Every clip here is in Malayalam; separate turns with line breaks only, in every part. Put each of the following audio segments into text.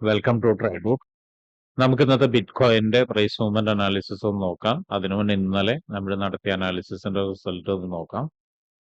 Welcome to ട്രൈബുക്ക്. നമുക്ക് ഇന്നത്തെ ബിറ്റ് കോയിന്റെ പ്രൈസ് മൂവ്മെന്റ് അനാലിസിസ് ഒന്ന് നോക്കാം. അതിനു മുന്നേ ഇന്നലെ നമ്മൾ നടത്തിയ അനാലിസിസിന്റെ റിസൾട്ട് ഒന്ന് നോക്കാം.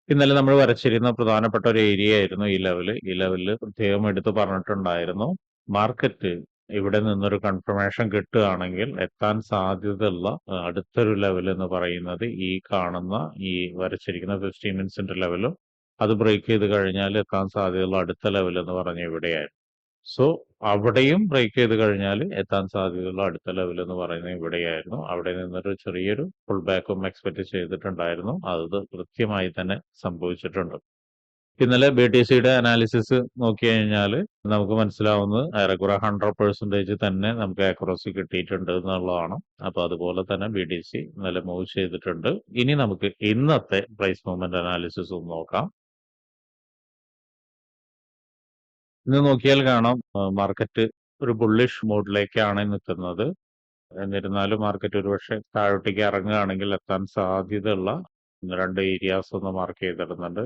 ഇന്നലെ നമ്മൾ വരച്ചിരുന്ന പ്രധാനപ്പെട്ട ഒരു ഏരിയ ആയിരുന്നു ഈ ലെവല്. ഈ ലെവലിൽ പ്രത്യേകം എടുത്ത് പറഞ്ഞിട്ടുണ്ടായിരുന്നു, മാർക്കറ്റ് ഇവിടെ നിന്നൊരു കൺഫർമേഷൻ കിട്ടുകയാണെങ്കിൽ എത്താൻ സാധ്യതയുള്ള അടുത്തൊരു ലെവൽ എന്ന് പറയുന്നത് ഈ കാണുന്ന ഈ വരച്ചിരിക്കുന്ന 15 മിനിറ്റ്സിന്റെ ലെവലും അത് ബ്രേക്ക് ചെയ്ത് കഴിഞ്ഞാൽ എത്താൻ സാധ്യതയുള്ള അടുത്ത ലെവൽ എന്ന് പറഞ്ഞ ഇവിടെയായിരുന്നു. സോ അവിടെയും ബ്രേക്ക് ചെയ്ത് കഴിഞ്ഞാൽ എത്താൻ സാധ്യതയുള്ള അടുത്ത ലെവൽ എന്ന് പറയുന്നത് ഇവിടെയായിരുന്നു. അവിടെ നിന്നൊരു ചെറിയൊരു ഫുൾ ബാക്കും എക്സ്പെക്ട് ചെയ്തിട്ടുണ്ടായിരുന്നു. അത് കൃത്യമായി തന്നെ സംഭവിച്ചിട്ടുണ്ട്. ഇന്നലെ BTCയുടെ അനാലിസിസ് നോക്കി കഴിഞ്ഞാൽ നമുക്ക് മനസ്സിലാവുന്നത് ഏറെക്കുറെ 100% തന്നെ നമുക്ക് ആക്യുറസി കിട്ടിയിട്ടുണ്ട് എന്നുള്ളതാണ്. അപ്പൊ അതുപോലെ തന്നെ BTC ഇന്നലെ മൂവ് ചെയ്തിട്ടുണ്ട്. ഇനി നമുക്ക് ഇന്നത്തെ പ്രൈസ് മൂവ്മെന്റ് അനാലിസിസ് ഒന്ന് നോക്കാം. ഇന്ന് നോക്കിയാൽ കാണാം മാർക്കറ്റ് ഒരു ബുള്ളിഷ് മോഡിലേക്കാണ് നിൽക്കുന്നത്. എന്നിരുന്നാലും മാർക്കറ്റ് ഒരുപക്ഷെ താഴോട്ടേക്ക് ഇറങ്ങുകയാണെങ്കിൽ എത്താൻ സാധ്യതയുള്ള രണ്ട് ഏരിയാസ് ഒന്ന് മാർക്ക് ചെയ്തിടുന്നുണ്ട്.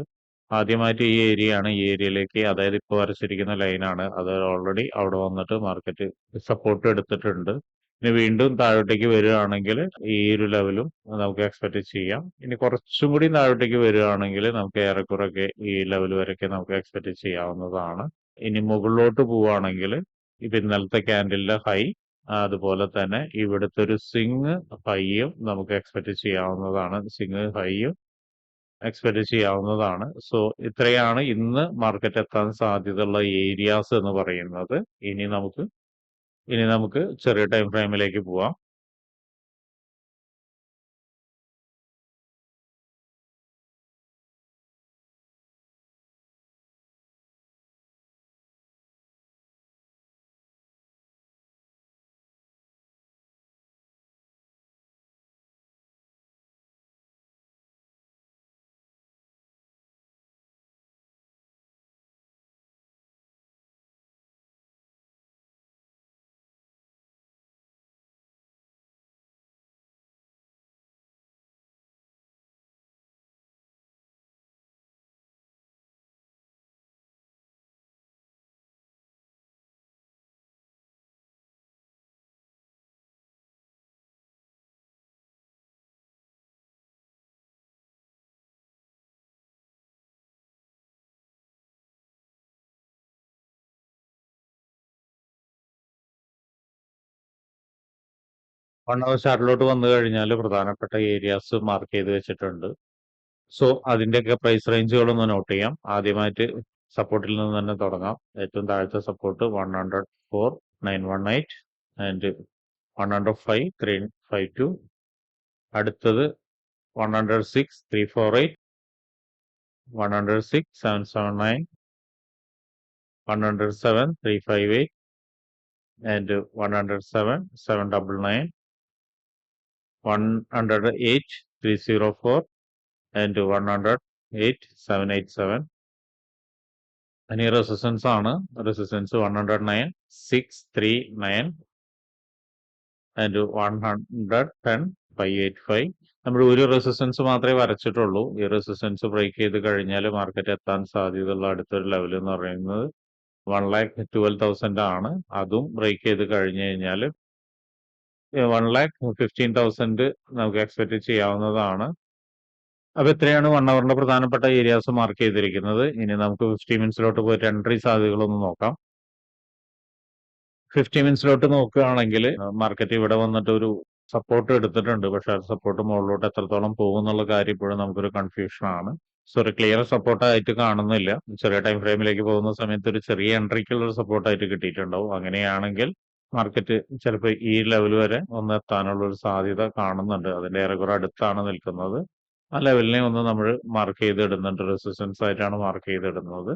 ആദ്യമായിട്ട് ഈ ഏരിയ ആണ്. ഈ ഏരിയയിലേക്ക്, അതായത് ഇപ്പോൾ വരച്ചിരിക്കുന്ന ലൈനാണ്, അത് ഓൾറെഡി അവിടെ വന്നിട്ട് മാർക്കറ്റ് സപ്പോർട്ട് എടുത്തിട്ടുണ്ട്. ഇനി വീണ്ടും താഴോട്ടേക്ക് വരികയാണെങ്കിൽ ഈ ഒരു ലെവലും നമുക്ക് എക്സ്പെക്ട് ചെയ്യാം. ഇനി കുറച്ചും കൂടി താഴോട്ടേക്ക് വരികയാണെങ്കിൽ നമുക്ക് ഏറെക്കുറെയൊക്കെ ഈ ലെവൽ വരെയൊക്കെ നമുക്ക് എക്സ്പെക്ട് ചെയ്യാവുന്നതാണ്. ഇനി മുകളിലോട്ട് പോവുകയാണെങ്കിൽ ഇപ്പൊ ഇന്നലത്തെ ക്യാൻഡലിന്റെ ഹൈ, അതുപോലെ തന്നെ ഇവിടുത്തെ ഒരു സ്വിങ് ഹൈയും നമുക്ക് എക്സ്പെക്ട് ചെയ്യാവുന്നതാണ്. സ്വിങ് ഹൈയും എക്സ്പെക്ട് ചെയ്യാവുന്നതാണ്. സോ ഇത്രയാണ് ഇന്ന് മാർക്കറ്റ് എത്താൻ സാധ്യതയുള്ള ഏരിയാസ് എന്ന് പറയുന്നത്. ഇനി നമുക്ക് ചെറിയ ടൈം ഫ്രെയിമിലേക്ക് പോവാം. വൺ അവർ ചാർട്ടിലോട്ട് വന്നു കഴിഞ്ഞാൽ പ്രധാനപ്പെട്ട ഏരിയാസ് മാർക്ക് ചെയ്ത് വെച്ചിട്ടുണ്ട്. സോ അതിന്റെയൊക്കെ പ്രൈസ് റേഞ്ചുകളൊന്ന് നോട്ട് ചെയ്യാം. ആദ്യമായിട്ട് സപ്പോർട്ടിൽ നിന്ന് തന്നെ തുടങ്ങാം. ഏറ്റവും താഴത്തെ സപ്പോർട്ട് 104,918 ആൻഡ് 105,352. അടുത്തത് 106,348, 106,779, 107,358 and 107,799, 108,304 and 108,787. ഇനി റെസിസ്റ്റൻസ് ആണ്. Resistance 109,639 and 110,585. നമ്മൾ ഒരു റെസിസ്റ്റൻസ് മാത്രമേ വരച്ചിട്ടുള്ളൂ. ഈ റെസിസ്റ്റൻസ് ബ്രേക്ക് ചെയ്ത് കഴിഞ്ഞാൽ മാർക്കറ്റ് എത്താൻ സാധ്യതയുള്ള അടുത്തൊരു ലെവൽ എന്ന് പറയുന്നത് 1,12,000 ആണ്. അതും ബ്രേക്ക് ചെയ്ത് കഴിഞ്ഞു കഴിഞ്ഞാൽ 1,15,000 നമുക്ക് എക്സ്പെക്ട് ചെയ്യാവുന്നതാണ്. അപ്പൊ ഇത്രയാണ് 1 അവറിന്റെ പ്രധാനപ്പെട്ട ഏരിയാസ് മാർക്ക് ചെയ്തിരിക്കുന്നത്. ഇനി നമുക്ക് 50 മിനിറ്റ്സിലോട്ട് പോയിട്ട് എൻട്രി സാധ്യതകളൊന്ന് നോക്കാം. 50 മിനിറ്റ്സിലോട്ട് നോക്കുകയാണെങ്കിൽ മാർക്കറ്റ് ഇവിടെ വന്നിട്ട് ഒരു സപ്പോർട്ട് എടുത്തിട്ടുണ്ട്. പക്ഷെ ആ സപ്പോർട്ട് മുകളിലോട്ട് എത്രത്തോളം പോകും എന്നുള്ള കാര്യം ഇപ്പോഴും നമുക്കൊരു കൺഫ്യൂഷൻ ആണ്. സോ ഒരു ക്ലിയർ സപ്പോർട്ടായിട്ട് കാണുന്നില്ല. ചെറിയ ടൈം ഫ്രെയിമിലേക്ക് പോകുന്ന സമയത്ത് ഒരു ചെറിയ എൻട്രിക്കുള്ള ഒരു സപ്പോർട്ടായിട്ട് കിട്ടിയിട്ടുണ്ടാവും. അങ്ങനെയാണെങ്കിൽ മാർക്കറ്റ് ചിലപ്പോൾ ഈ ലെവൽ വരെ ഒന്ന് എത്താനുള്ള ഒരു സാധ്യത കാണുന്നുണ്ട്. അതിന്റെ ഏറെക്കുറെ അടുത്താണ് നിൽക്കുന്നത്. ആ ലെവലിനെ ഒന്ന് നമ്മൾ മാർക്ക് ചെയ്തിടുന്നുണ്ട്. റെസിസ്റ്റൻസ് ആയിട്ടാണ് മാർക്ക് ചെയ്തിടുന്നത്.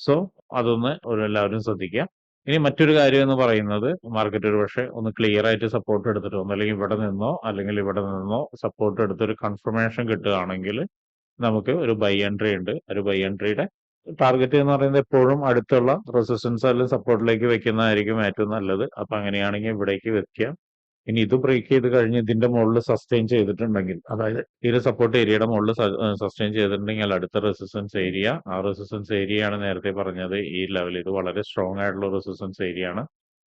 സോ അതൊന്ന് എല്ലാവരും ശ്രദ്ധിക്കുക. ഇനി മറ്റൊരു കാര്യം എന്ന് പറയുന്നത്, മാർക്കറ്റ് ഒരു പക്ഷേ ഒന്ന് ക്ലിയർ ആയിട്ട് സപ്പോർട്ട് എടുത്തിട്ട് ഒന്നല്ലെങ്കിൽ ഇവിടെ നിന്നോ അല്ലെങ്കിൽ ഇവിടെ നിന്നോ സപ്പോർട്ട് എടുത്തൊരു കൺഫർമേഷൻ കിട്ടുകയാണെങ്കിൽ നമുക്ക് ഒരു ബൈ എൻട്രി ഉണ്ട്. ഒരു ബൈ എൻട്രിയുടെ ടാർഗറ്റ് എന്ന് പറയുന്നത് എപ്പോഴും അടുത്തുള്ള റെസിസ്റ്റൻസ് അല്ലെങ്കിൽ സപ്പോർട്ടിലേക്ക് വെക്കുന്നതായിരിക്കും ഏറ്റവും നല്ലത്. അപ്പൊ അങ്ങനെയാണെങ്കിൽ ഇവിടേക്ക് വെക്കുക. ഇനി ഇത് ബ്രേക്ക് ചെയ്ത് കഴിഞ്ഞ് ഇതിന്റെ മുകളിൽ സസ്റ്റെയിൻ ചെയ്തിട്ടുണ്ടെങ്കിൽ, അതായത് ഈ ഒരു സപ്പോർട്ട് ഏരിയയുടെ മുകളിൽ സസ്റ്റെയിൻ ചെയ്തിട്ടുണ്ടെങ്കിൽ അടുത്ത റെസിസ്റ്റൻസ് ഏരിയ, ആ റെസിസ്റ്റൻസ് ഏരിയ ആണ് നേരത്തെ പറഞ്ഞത് ഈ ലെവൽ. ഇത് വളരെ സ്ട്രോങ് ആയിട്ടുള്ള റെസിസ്റ്റൻസ് ഏരിയ ആണ്.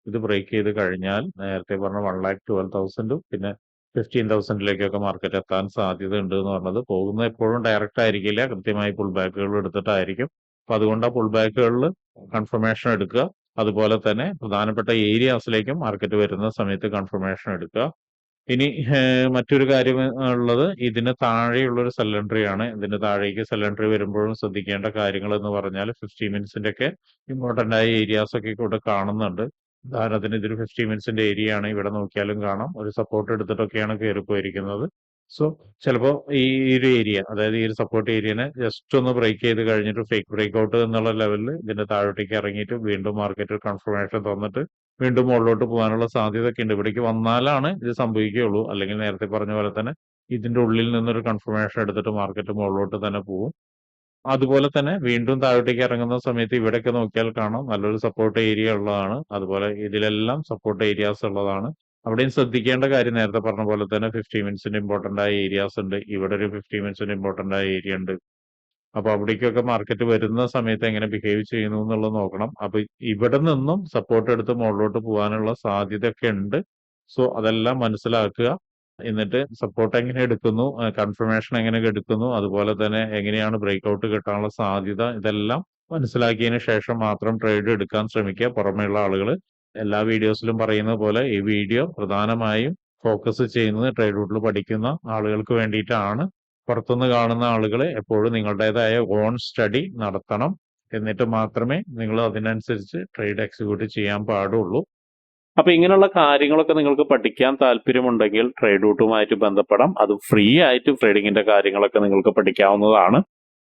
ഇത് ബ്രേക്ക് ചെയ്ത് കഴിഞ്ഞാൽ നേരത്തെ പറഞ്ഞ 1,12,000 പിന്നെ 15,000 മാർക്കറ്റ് എത്താൻ സാധ്യത ഉണ്ട് എന്ന് പറഞ്ഞത്. പോകുന്നത് എപ്പോഴും ഡയറക്റ്റ് ആയിരിക്കില്ല, കൃത്യമായി പുൾ ബാക്കുകൾ എടുത്തിട്ടായിരിക്കും. അപ്പൊ അതുകൊണ്ട് ആ പുൾ ബാക്കുകളിൽ കൺഫർമേഷൻ എടുക്കുക. അതുപോലെ തന്നെ പ്രധാനപ്പെട്ട ഏരിയാസിലേക്കും മാർക്കറ്റ് വരുന്ന സമയത്ത് കൺഫർമേഷൻ എടുക്കുക. ഇനി മറ്റൊരു കാര്യം ഉള്ളത്, ഇതിന് താഴെയുള്ള ഒരു സെൽ എൻട്രി ആണ്. ഇതിന് താഴേക്ക് സെൽ എൻട്രി വരുമ്പോഴും ശ്രദ്ധിക്കേണ്ട കാര്യങ്ങൾ എന്ന് പറഞ്ഞാൽ 50 മിനിറ്റ്സിന്റെ ഒക്കെ ഇമ്പോർട്ടന്റ് ആയ ഏരിയാസ് ഒക്കെ ഇവിടെ കാണുന്നുണ്ട്. ഉദാഹരണത്തിന് ഇതൊരു 50 മിനിറ്റ്സിന്റെ ഏരിയ ആണ്. ഇവിടെ നോക്കിയാലും കാണാം ഒരു സപ്പോർട്ട് എടുത്തിട്ടൊക്കെയാണ് കയറി പോയിരിക്കുന്നത്. സോ ചിലപ്പോൾ ഈ ഒരു ഏരിയ, അതായത് ഈ ഒരു സപ്പോർട്ട് ഏരിയനെ ജസ്റ്റ് ഒന്ന് ബ്രേക്ക് ചെയ്ത് കഴിഞ്ഞിട്ട് ഫേക്ക് ബ്രേക്ക് ഔട്ട് എന്നുള്ള ലെവലിൽ ഇതിന്റെ താഴോട്ടേക്ക് ഇറങ്ങിയിട്ട് വീണ്ടും മാർക്കറ്റ് കൺഫർമേഷൻ തന്നിട്ട് വീണ്ടും മുകളിലോട്ട് പോകാനുള്ള സാധ്യത ഒക്കെ ഉണ്ട്. ഇവിടേക്ക് വന്നാലാണ് ഇത് സംഭവിക്കുകയുള്ളൂ. അല്ലെങ്കിൽ നേരത്തെ പറഞ്ഞ പോലെ തന്നെ ഇതിന്റെ ഉള്ളിൽ നിന്നൊരു കൺഫർമേഷൻ എടുത്തിട്ട് മാർക്കറ്റ് മുകളിലോട്ട് തന്നെ പോകും. അതുപോലെ തന്നെ വീണ്ടും താഴോട്ടേക്ക് ഇറങ്ങുന്ന സമയത്ത് ഇവിടെയൊക്കെ നോക്കിയാൽ കാണാം നല്ലൊരു സപ്പോർട്ട് ഏരിയ ഉള്ളതാണ്. അതുപോലെ ഇതിലെല്ലാം സപ്പോർട്ട് ഏരിയാസ് ഉള്ളതാണ്. അവിടെയും ശ്രദ്ധിക്കേണ്ട കാര്യം നേരത്തെ പറഞ്ഞ പോലെ തന്നെ 50 മിനിറ്റ്സിന്റെ ഇമ്പോർട്ടന്റ് ആയ ഏരിയാസ് ഉണ്ട്. ഇവിടെ ഒരു 50 മിനിറ്റ്സിന്റെ ഇമ്പോർട്ടന്റ് ആയ ഏരിയ ഉണ്ട്. അപ്പൊ അവിടേക്കൊക്കെ മാർക്കറ്റ് വരുന്ന സമയത്ത് എങ്ങനെ ബിഹേവ് ചെയ്യുന്നു എന്നുള്ളത് നോക്കണം. അപ്പൊ ഇവിടെ നിന്നും സപ്പോർട്ട് എടുത്ത് മുകളിലോട്ട് പോകാനുള്ള സാധ്യത ഒക്കെ ഉണ്ട്. സോ അതെല്ലാം മനസ്സിലാക്കുക. എന്നിട്ട് സപ്പോർട്ട് എങ്ങനെ എടുക്കുന്നു, കൺഫർമേഷൻ എങ്ങനെ എടുക്കുന്നു, അതുപോലെ തന്നെ എങ്ങനെയാണ് ബ്രേക്ക് ഔട്ട് കിട്ടാനുള്ള സാധ്യത, ഇതെല്ലാം മനസ്സിലാക്കിയതിന് ശേഷം മാത്രം ട്രേഡ് എടുക്കാൻ ശ്രമിക്കുക. പുറമെയുള്ള ആളുകൾ എല്ലാ വീഡിയോസിലും പറയുന്നത് പോലെ ഈ വീഡിയോ പ്രധാനമായും ഫോക്കസ് ചെയ്യുന്നത് ട്രേഡ് റൂട്ടിൽ പഠിക്കുന്ന ആളുകൾക്ക് വേണ്ടിയിട്ടാണ്. പുറത്തുനിന്ന് കാണുന്ന ആളുകൾ എപ്പോഴും നിങ്ങളുടേതായ ഓൺ സ്റ്റഡി നടത്തണം. എന്നിട്ട് മാത്രമേ നിങ്ങൾ അതിനനുസരിച്ച് ട്രേഡ് എക്സിക്യൂട്ട് ചെയ്യാൻ പാടുള്ളൂ. അപ്പൊ ഇങ്ങനെയുള്ള കാര്യങ്ങളൊക്കെ നിങ്ങൾക്ക് പഠിക്കാൻ താല്പര്യമുണ്ടെങ്കിൽ ട്രേഡ് റൂട്ടുമായിട്ട് ബന്ധപ്പെടാം. അത് ഫ്രീ ആയിട്ട് ട്രേഡിങ്ങിന്റെ കാര്യങ്ങളൊക്കെ നിങ്ങൾക്ക് പഠിക്കാവുന്നതാണ്.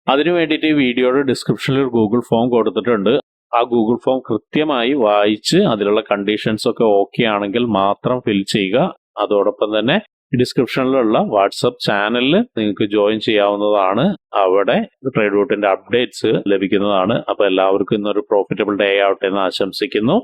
അതിനു വേണ്ടിയിട്ട് ഈ വീഡിയോയുടെ ഡിസ്ക്രിപ്ഷനിൽ ഒരു ഗൂഗിൾ ഫോം കൊടുത്തിട്ടുണ്ട്. ആ ഗൂഗിൾ ഫോം കൃത്യമായി വായിച്ച് അതിലുള്ള കണ്ടീഷൻസ് ഒക്കെ ഓക്കെ ആണെങ്കിൽ മാത്രം ഫിൽ ചെയ്യുക. അതോടൊപ്പം തന്നെ ഡിസ്ക്രിപ്ഷനിലുള്ള വാട്സപ്പ് ചാനലിൽ നിങ്ങൾക്ക് ജോയിൻ ചെയ്യാവുന്നതാണ്. അവിടെ ട്രേഡ് റൂട്ടിന്റെ അപ്ഡേറ്റ്സ് ലഭിക്കുന്നതാണ്. അപ്പൊ എല്ലാവർക്കും ഇന്നൊരു പ്രോഫിറ്റബിൾ ഡേ ആവട്ടെ എന്ന് ആശംസിക്കുന്നു.